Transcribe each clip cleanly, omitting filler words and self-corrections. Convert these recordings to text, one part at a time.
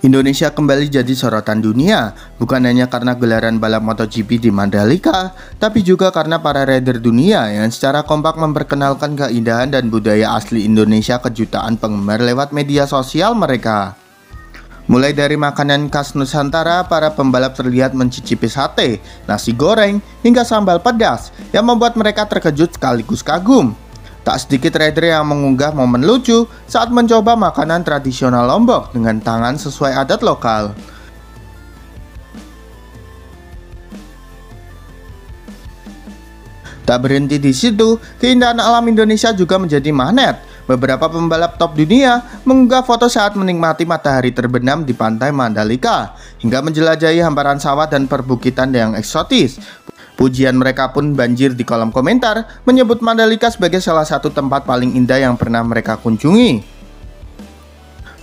Indonesia kembali jadi sorotan dunia, bukan hanya karena gelaran balap MotoGP di Mandalika, tapi juga karena para rider dunia yang secara kompak memperkenalkan keindahan dan budaya asli Indonesia ke jutaan penggemar lewat media sosial mereka. Mulai dari makanan khas Nusantara, para pembalap terlihat mencicipi sate, nasi goreng, hingga sambal pedas yang membuat mereka terkejut sekaligus kagum. Tak sedikit rider yang mengunggah momen lucu saat mencoba makanan tradisional Lombok dengan tangan sesuai adat lokal. Tak berhenti di situ, keindahan alam Indonesia juga menjadi magnet. Beberapa pembalap top dunia mengunggah foto saat menikmati matahari terbenam di pantai Mandalika, hingga menjelajahi hamparan sawah dan perbukitan yang eksotis. Pujian mereka pun banjir di kolom komentar, menyebut Mandalika sebagai salah satu tempat paling indah yang pernah mereka kunjungi.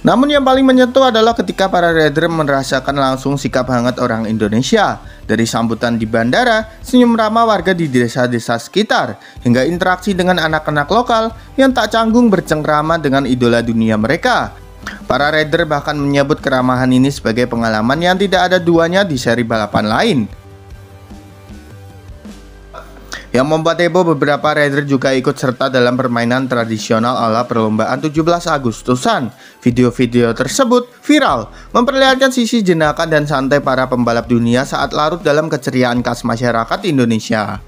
Namun yang paling menyentuh adalah ketika para rider merasakan langsung sikap hangat orang Indonesia. Dari sambutan di bandara, senyum ramah warga di desa-desa sekitar, hingga interaksi dengan anak-anak lokal yang tak canggung bercengkrama dengan idola dunia mereka. Para rider bahkan menyebut keramahan ini sebagai pengalaman yang tidak ada duanya di seri balapan lain. Yang membuat heboh, beberapa rider juga ikut serta dalam permainan tradisional ala perlombaan 17 Agustusan. Video-video tersebut viral, memperlihatkan sisi jenaka dan santai para pembalap dunia saat larut dalam keceriaan khas masyarakat Indonesia.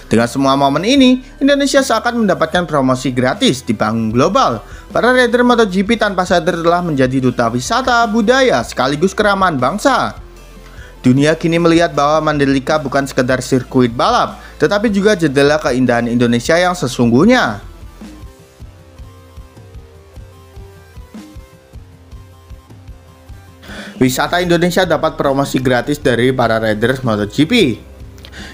Dengan semua momen ini, Indonesia seakan mendapatkan promosi gratis di panggung global. Para rider MotoGP tanpa sadar telah menjadi duta wisata, budaya, sekaligus keramahan bangsa. Dunia kini melihat bahwa Mandalika bukan sekedar sirkuit balap, tetapi juga jendela keindahan Indonesia yang sesungguhnya. Wisata Indonesia dapat promosi gratis dari para riders MotoGP.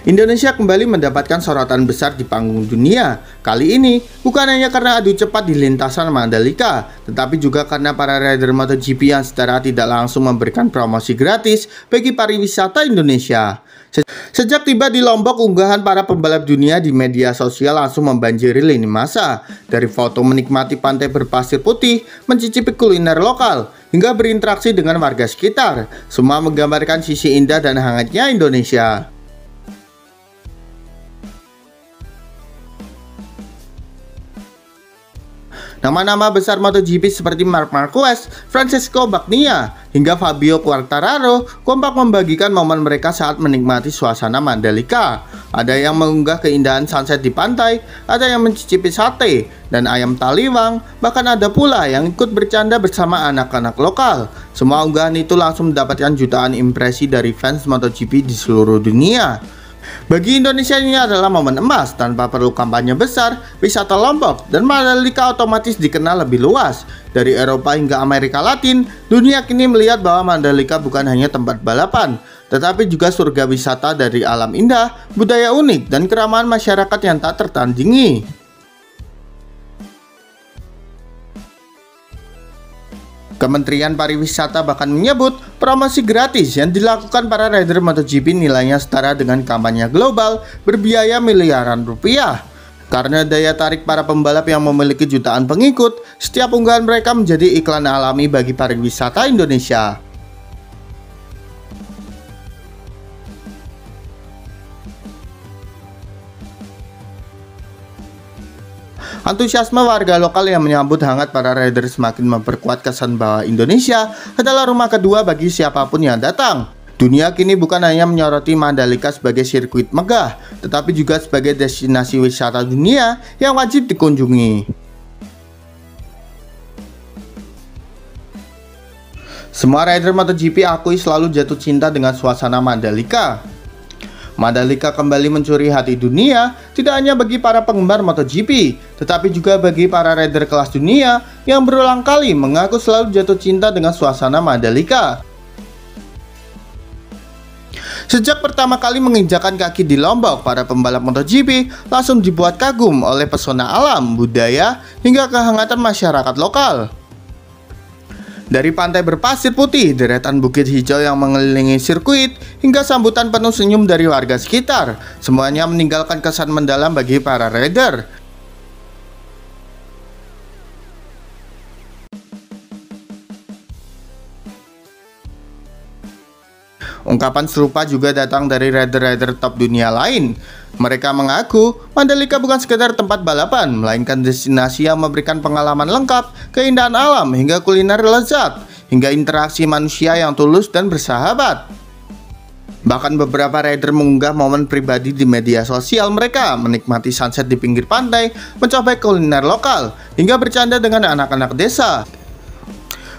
Indonesia kembali mendapatkan sorotan besar di panggung dunia. Kali ini bukan hanya karena adu cepat di lintasan Mandalika, tetapi juga karena para rider MotoGP yang secara tidak langsung memberikan promosi gratis bagi pariwisata Indonesia. Sejak tiba di Lombok, unggahan para pembalap dunia di media sosial langsung membanjiri lini masa. Dari foto menikmati pantai berpasir putih, mencicipi kuliner lokal, hingga berinteraksi dengan warga sekitar. Semua menggambarkan sisi indah dan hangatnya Indonesia. Nama-nama besar MotoGP seperti Marc Marquez, Francesco Bagnaia, hingga Fabio Quartararo kompak membagikan momen mereka saat menikmati suasana Mandalika. Ada yang mengunggah keindahan sunset di pantai, ada yang mencicipi sate dan ayam taliwang, bahkan ada pula yang ikut bercanda bersama anak-anak lokal. Semua unggahan itu langsung mendapatkan jutaan impresi dari fans MotoGP di seluruh dunia. Bagi Indonesia, ini adalah momen emas. Tanpa perlu kampanye besar, wisata Lombok dan Mandalika otomatis dikenal lebih luas. Dari Eropa hingga Amerika Latin, dunia kini melihat bahwa Mandalika bukan hanya tempat balapan, tetapi juga surga wisata dari alam indah, budaya unik, dan keramahan masyarakat yang tak tertandingi. Kementerian Pariwisata bahkan menyebut promosi gratis yang dilakukan para rider MotoGP nilainya setara dengan kampanye global berbiaya miliaran rupiah. Karena daya tarik para pembalap yang memiliki jutaan pengikut, setiap unggahan mereka menjadi iklan alami bagi pariwisata Indonesia. Antusiasme warga lokal yang menyambut hangat para rider semakin memperkuat kesan bahwa Indonesia adalah rumah kedua bagi siapapun yang datang. Dunia kini bukan hanya menyoroti Mandalika sebagai sirkuit megah, tetapi juga sebagai destinasi wisata dunia yang wajib dikunjungi. Semua rider MotoGP akui selalu jatuh cinta dengan suasana Mandalika. Mandalika kembali mencuri hati dunia, tidak hanya bagi para penggemar MotoGP, tetapi juga bagi para rider kelas dunia yang berulang kali mengaku selalu jatuh cinta dengan suasana Mandalika. Sejak pertama kali menginjakan kaki di Lombok, para pembalap MotoGP langsung dibuat kagum oleh pesona alam, budaya, hingga kehangatan masyarakat lokal. Dari pantai berpasir putih, deretan bukit hijau yang mengelilingi sirkuit, hingga sambutan penuh senyum dari warga sekitar, semuanya meninggalkan kesan mendalam bagi para rider. Ungkapan serupa juga datang dari rider-rider top dunia lain. Mereka mengaku Mandalika bukan sekedar tempat balapan, melainkan destinasi yang memberikan pengalaman lengkap, keindahan alam, hingga kuliner lezat, hingga interaksi manusia yang tulus dan bersahabat. Bahkan beberapa rider mengunggah momen pribadi di media sosial mereka, menikmati sunset di pinggir pantai, mencoba kuliner lokal, hingga bercanda dengan anak-anak desa.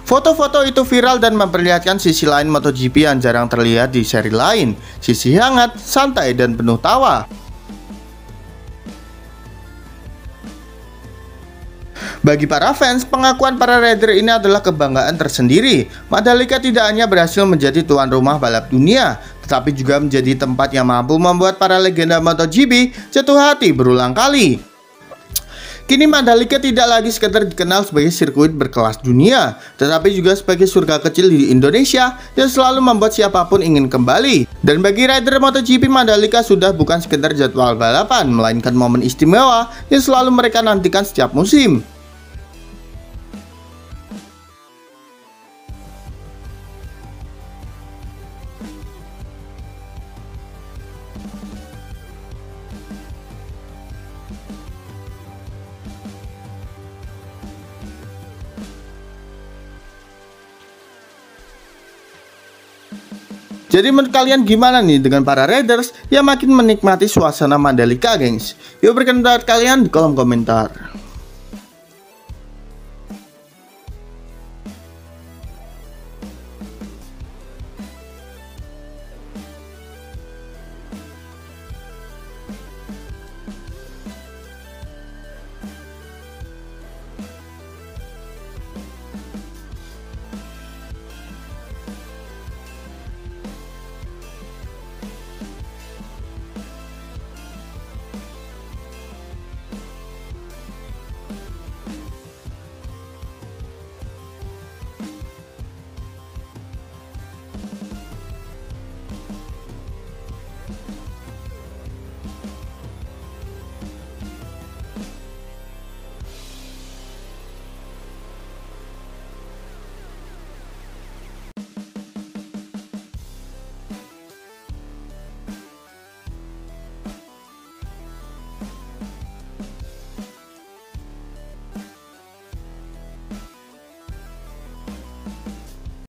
Foto-foto itu viral dan memperlihatkan sisi lain MotoGP yang jarang terlihat di seri lain, sisi hangat, santai, dan penuh tawa. Bagi para fans, pengakuan para rider ini adalah kebanggaan tersendiri. Mandalika tidak hanya berhasil menjadi tuan rumah balap dunia, tetapi juga menjadi tempat yang mampu membuat para legenda MotoGP jatuh hati berulang kali. Kini Mandalika tidak lagi sekedar dikenal sebagai sirkuit berkelas dunia, tetapi juga sebagai surga kecil di Indonesia yang selalu membuat siapapun ingin kembali. Dan bagi rider MotoGP, Mandalika sudah bukan sekedar jadwal balapan, melainkan momen istimewa yang selalu mereka nantikan setiap musim. Jadi menurut kalian gimana nih dengan para riders yang makin menikmati suasana Mandalika, gengs? Yuk berikan pendapat kalian di kolom komentar.